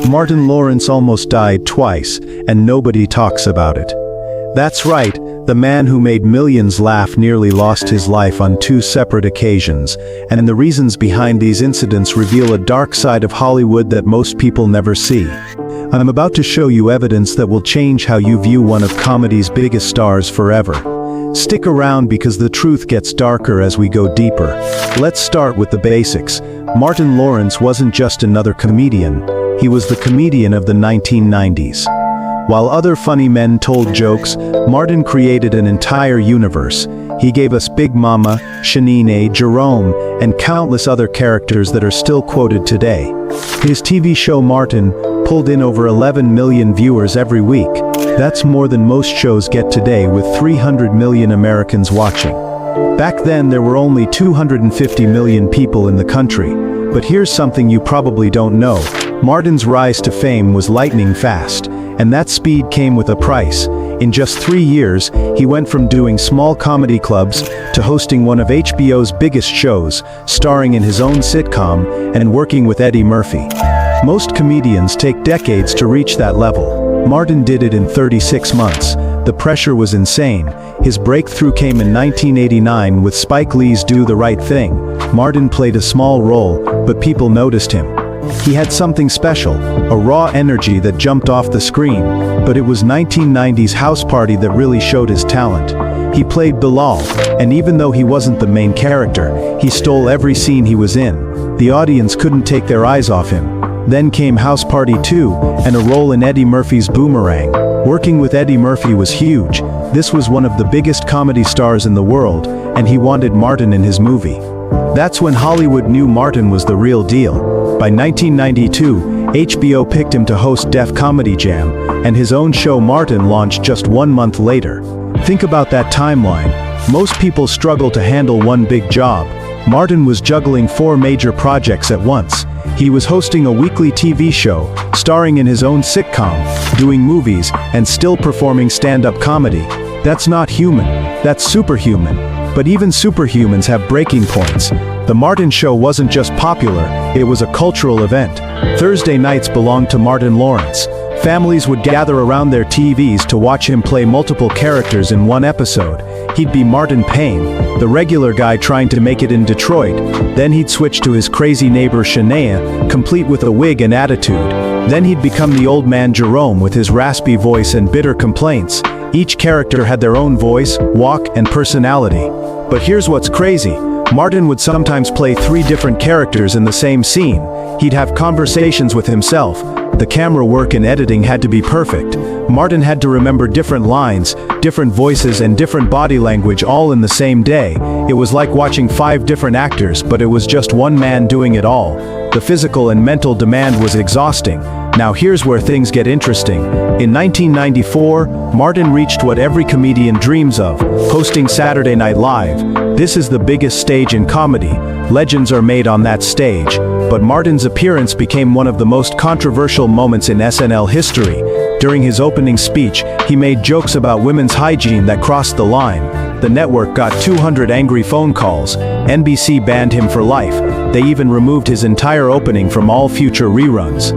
Martin Lawrence almost died twice, and nobody talks about it. That's right, the man who made millions laugh nearly lost his life on two separate occasions, and the reasons behind these incidents reveal a dark side of Hollywood that most people never see. I'm about to show you evidence that will change how you view one of comedy's biggest stars forever. Stick around because the truth gets darker as we go deeper. Let's start with the basics. Martin Lawrence wasn't just another comedian, he was the comedian of the 1990s. While other funny men told jokes, Martin created an entire universe. He gave us Big Mama, Shanine, Jerome, and countless other characters that are still quoted today. His TV show Martin pulled in over 11 million viewers every week. That's more than most shows get today, with 300 million Americans watching. Back then there were only 250 million people in the country. But here's something you probably don't know. Martin's rise to fame was lightning fast. And that speed came with a price. In just 3 years, he went from doing small comedy clubs to hosting one of HBO's biggest shows, starring in his own sitcom, and working with Eddie Murphy. Most comedians take decades to reach that level. Martin did it in 36 months. The pressure was insane. His breakthrough came in 1989 with Spike Lee's Do the Right Thing. Martin played a small role, but people noticed him. He had something special, a raw energy that jumped off the screen, but it was 1990's House Party that really showed his talent. He played Bilal, and even though he wasn't the main character, he stole every scene he was in. The audience couldn't take their eyes off him. Then came House Party 2, and a role in Eddie Murphy's Boomerang. Working with Eddie Murphy was huge. This was one of the biggest comedy stars in the world, and he wanted Martin in his movie. That's when Hollywood knew Martin was the real deal. By 1992, HBO picked him to host Def Comedy Jam, and his own show Martin launched just 1 month later. Think about that timeline. Most people struggle to handle one big job. Martin was juggling 4 major projects at once. He was hosting a weekly TV show, starring in his own sitcom, doing movies, and still performing stand-up comedy. That's not human, that's superhuman. But even superhumans have breaking points. The Martin Show wasn't just popular, it was a cultural event. Thursday nights belonged to Martin Lawrence. Families would gather around their TVs to watch him play multiple characters in one episode. He'd be Martin Payne, the regular guy trying to make it in Detroit. Then he'd switch to his crazy neighbor Shania, complete with a wig and attitude. Then he'd become the old man Jerome with his raspy voice and bitter complaints. Each character had their own voice, walk, and personality. But here's what's crazy. Martin would sometimes play 3 different characters in the same scene. He'd have conversations with himself. The camera work and editing had to be perfect. Martin had to remember different lines, different voices, and different body language all in the same day. It was like watching 5 different actors, but it was just one man doing it all. The physical and mental demand was exhausting. Now here's where things get interesting. In 1994, Martin reached what every comedian dreams of, hosting Saturday Night Live. This is the biggest stage in comedy. Legends are made on that stage. But Martin's appearance became one of the most controversial moments in SNL history. During his opening speech, he made jokes about women's hygiene that crossed the line. The network got 200 angry phone calls. NBC banned him for life. They even removed his entire opening from all future reruns.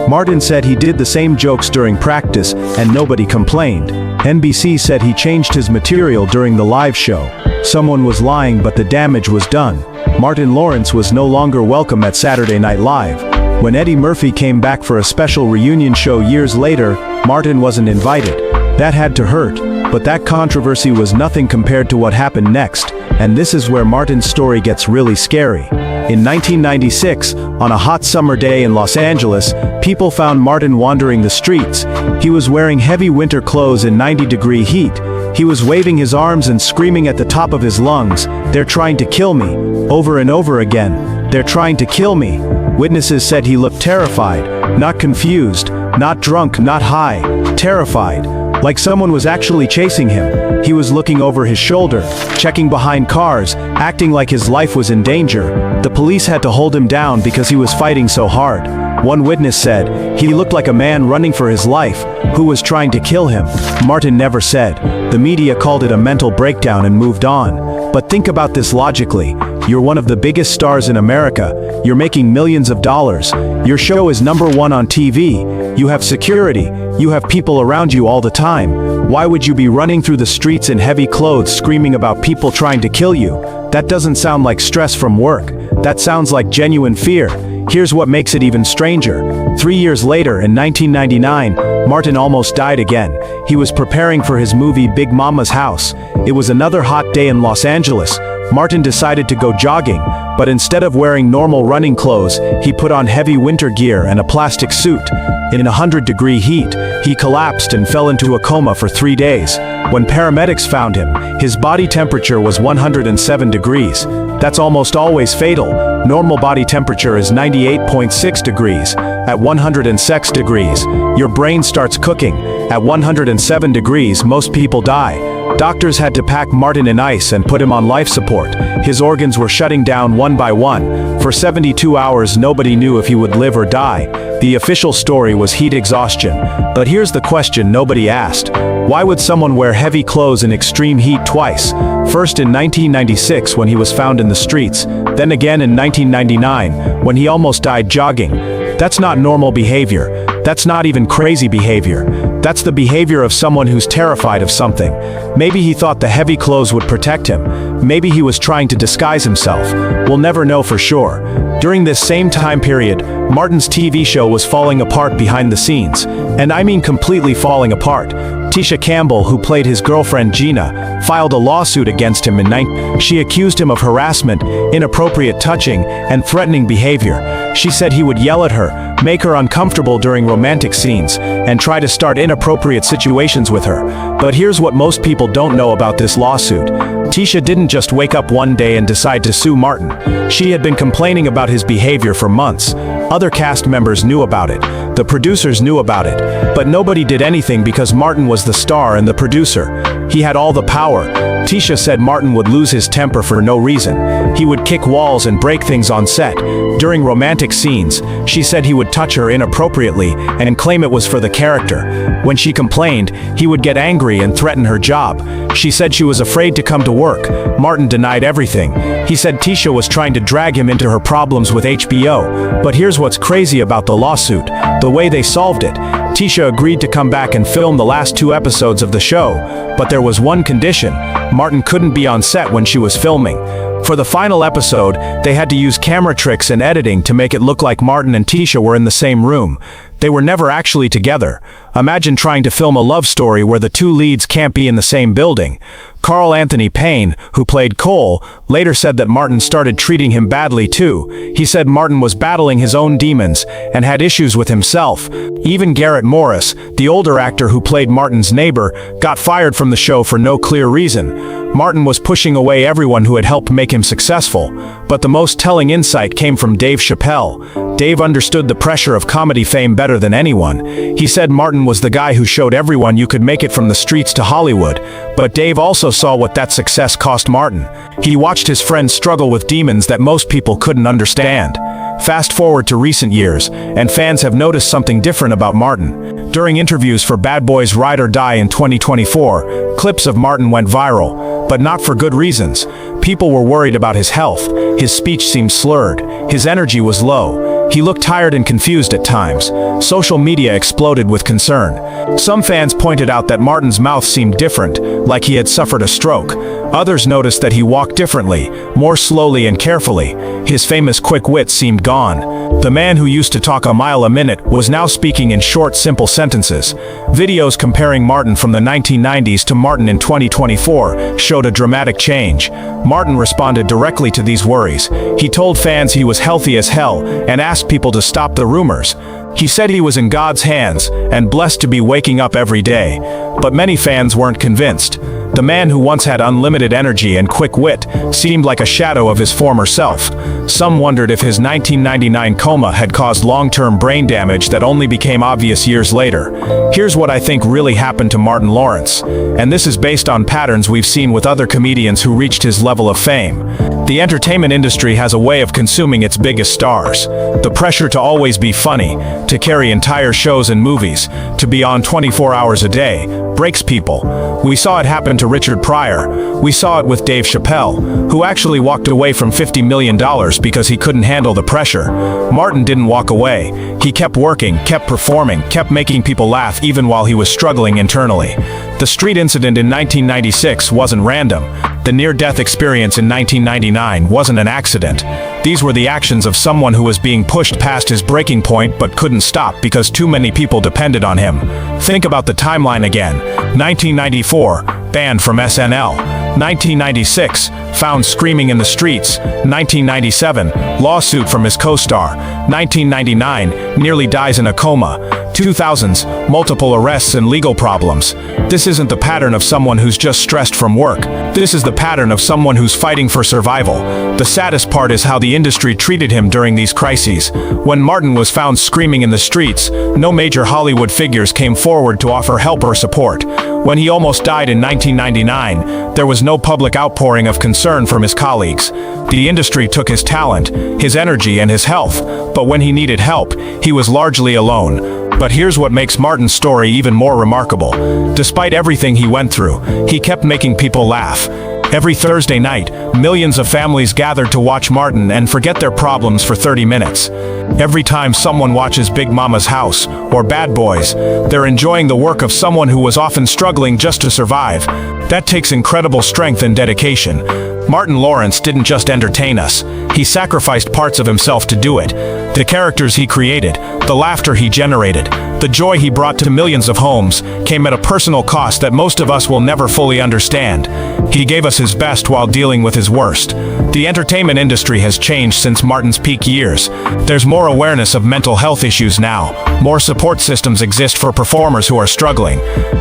Martin said he did the same jokes during practice, and nobody complained. NBC said he changed his material during the live show. Someone was lying, but the damage was done. Martin Lawrence was no longer welcome at Saturday Night Live. When Eddie Murphy came back for a special reunion show years later, Martin wasn't invited. That had to hurt, but that controversy was nothing compared to what happened next, and this is where Martin's story gets really scary. In 1996, on a hot summer day in Los Angeles, people found Martin wandering the streets. He was wearing heavy winter clothes in 90-degree heat. He was waving his arms and screaming at the top of his lungs, "They're trying to kill me," over and over again. "They're trying to kill me." Witnesses said he looked terrified, not confused, not drunk, not high, terrified. Like someone was actually chasing him. He was looking over his shoulder, checking behind cars, acting like his life was in danger. The police had to hold him down because he was fighting so hard. One witness said, he looked like a man running for his life, who was trying to kill him. Martin never said. The media called it a mental breakdown and moved on. But think about this logically. You're one of the biggest stars in America. You're making millions of dollars. Your show is #1 on TV. You have security. You have people around you all the time. Why would you be running through the streets in heavy clothes screaming about people trying to kill you? That doesn't sound like stress from work. That sounds like genuine fear. Here's what makes it even stranger. 3 years later, in 1999, Martin almost died again. He was preparing for his movie Big Mama's House. It was another hot day in Los Angeles. Martin decided to go jogging, but instead of wearing normal running clothes, he put on heavy winter gear and a plastic suit. In 100-degree heat, he collapsed and fell into a coma for 3 days. When paramedics found him, his body temperature was 107 degrees. That's almost always fatal. Normal body temperature is 98.6 degrees. At 106 degrees, your brain starts cooking. At 107 degrees, most people die. Doctors had to pack Martin in ice and put him on life support. His organs were shutting down one by one. For 72 hours, nobody knew if he would live or die. The official story was heat exhaustion. But here's the question nobody asked. Why would someone wear heavy clothes in extreme heat twice? First in 1996 when he was found in the streets, then again in 1999 when he almost died jogging. That's not normal behavior. That's not even crazy behavior. That's the behavior of someone who's terrified of something. Maybe he thought the heavy clothes would protect him. Maybe he was trying to disguise himself. We'll never know for sure. During this same time period, Martin's TV show was falling apart behind the scenes. And I mean completely falling apart. Tisha Campbell, who played his girlfriend Gina, filed a lawsuit against him in 19. She accused him of harassment, inappropriate touching, and threatening behavior. She said he would yell at her, make her uncomfortable during romantic scenes, and try to start inappropriate situations with her. But here's what most people don't know about this lawsuit. Tisha didn't just wake up one day and decide to sue Martin. She had been complaining about his behavior for months. Other cast members knew about it. The producers knew about it. But nobody did anything because Martin was the star and the producer. He had all the power. Tisha said Martin would lose his temper for no reason. He would kick walls and break things on set. During romantic scenes, she said he would touch her inappropriately and claim it was for the character. When she complained, he would get angry and threaten her job. She said she was afraid to come to work. Martin denied everything. He said Tisha was trying to drag him into her problems with HBO. But here's what's crazy about the lawsuit: the way they solved it. Tisha agreed to come back and film the last 2 episodes of the show, but there was one condition: Martin couldn't be on set when she was filming. For the final episode, they had to use camera tricks and editing to make it look like Martin and Tisha were in the same room. They were never actually together. Imagine trying to film a love story where the 2 leads can't be in the same building. Carl Anthony Payne, who played Cole, later said that Martin started treating him badly too. He said Martin was battling his own demons and had issues with himself. Even Garrett Morris, the older actor who played Martin's neighbor, got fired from the show for no clear reason. Martin was pushing away everyone who had helped make him successful. But the most telling insight came from Dave Chappelle. Dave understood the pressure of comedy fame better than anyone. He said Martin was the guy who showed everyone you could make it from the streets to Hollywood. But Dave also saw what that success cost Martin. He watched his friends struggle with demons that most people couldn't understand. Fast forward to recent years, and fans have noticed something different about Martin. During interviews for Bad Boys Ride or Die in 2024, clips of Martin went viral, but not for good reasons. People were worried about his health. His speech seemed slurred. His energy was low. He looked tired and confused at times. Social media exploded with concern. Some fans pointed out that Martin's mouth seemed different, like he had suffered a stroke. Others noticed that he walked differently, more slowly and carefully. His famous quick wit seemed gone. The man who used to talk a mile a minute was now speaking in short, simple sentences. Videos comparing Martin from the 1990s to Martin in 2024 showed a dramatic change. Martin responded directly to these worries. He told fans he was healthy as hell and asked people to stop the rumors. He said he was in God's hands and blessed to be waking up every day. But many fans weren't convinced. The man who once had unlimited energy and quick wit seemed like a shadow of his former self. Some wondered if his 1999 coma had caused long-term brain damage that only became obvious years later. Here's what I think really happened to Martin Lawrence. And this is based on patterns we've seen with other comedians who reached his level of fame. The entertainment industry has a way of consuming its biggest stars. The pressure to always be funny, to carry entire shows and movies, to be on 24 hours a day, breaks people. We saw it happen to Richard Pryor. We saw it with Dave Chappelle, who actually walked away from $50 million because he couldn't handle the pressure. Martin didn't walk away. He kept working, kept performing, kept making people laugh even while he was struggling internally. The street incident in 1996 wasn't random. The near-death experience in 1999 wasn't an accident. These were the actions of someone who was being pushed past his breaking point but couldn't stop because too many people depended on him. Think about the timeline again. 1994, banned from SNL. 1996, found screaming in the streets. 1997, lawsuit from his co-star. 1999, nearly dies in a coma. 2000s, multiple arrests and legal problems. This isn't the pattern of someone who's just stressed from work. This is the pattern of someone who's fighting for survival. The saddest part is how the industry treated him during these crises. When Martin was found screaming in the streets, no major Hollywood figures came forward to offer help or support. When he almost died in 1999, there was no public outpouring of concern from his colleagues. The industry took his talent, his energy, and his health, but when he needed help, he was largely alone. But here's what makes Martin's story even more remarkable. Despite everything he went through, he kept making people laugh. Every Thursday night, millions of families gathered to watch Martin and forget their problems for 30 minutes. Every time someone watches Big Mama's House or Bad Boys, they're enjoying the work of someone who was often struggling just to survive. That takes incredible strength and dedication. Martin Lawrence didn't just entertain us. He sacrificed parts of himself to do it. The characters he created, the laughter he generated, the joy he brought to millions of homes came at a personal cost that most of us will never fully understand. He gave us his best while dealing with his worst. The entertainment industry has changed since Martin's peak years. There's more awareness of mental health issues now. More support systems exist for performers who are struggling.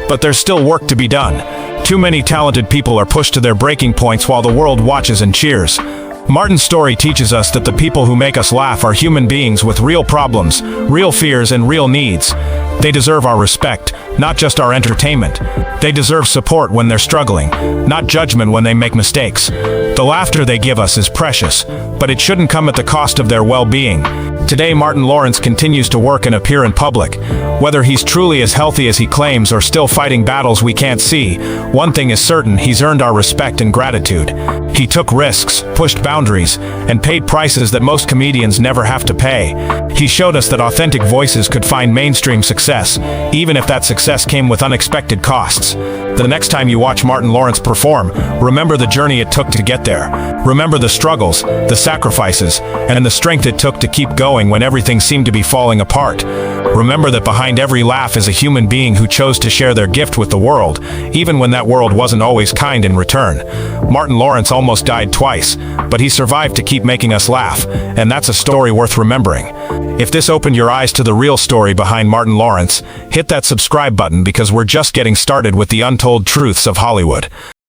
But there's still work to be done. Too many talented people are pushed to their breaking points while the world watches and cheers. Martin's story teaches us that the people who make us laugh are human beings with real problems, real fears, and real needs. They deserve our respect, not just our entertainment. They deserve support when they're struggling, not judgment when they make mistakes. The laughter they give us is precious, but it shouldn't come at the cost of their well-being. Today, Martin Lawrence continues to work and appear in public. Whether he's truly as healthy as he claims or still fighting battles we can't see, one thing is certain: he's earned our respect and gratitude. He took risks, pushed boundaries, and paid prices that most comedians never have to pay. He showed us that authentic voices could find mainstream success, even if that success came with unexpected costs. The next time you watch Martin Lawrence perform, remember the journey it took to get there. Remember the struggles, the sacrifices, and the strength it took to keep going when everything seemed to be falling apart. Remember that behind every laugh is a human being who chose to share their gift with the world, even when that world wasn't always kind in return. Martin Lawrence almost died twice, but he survived to keep making us laugh, and that's a story worth remembering. If this opened your eyes to the real story behind Martin Lawrence, hit that subscribe button because we're just getting started with the untold truths of Hollywood.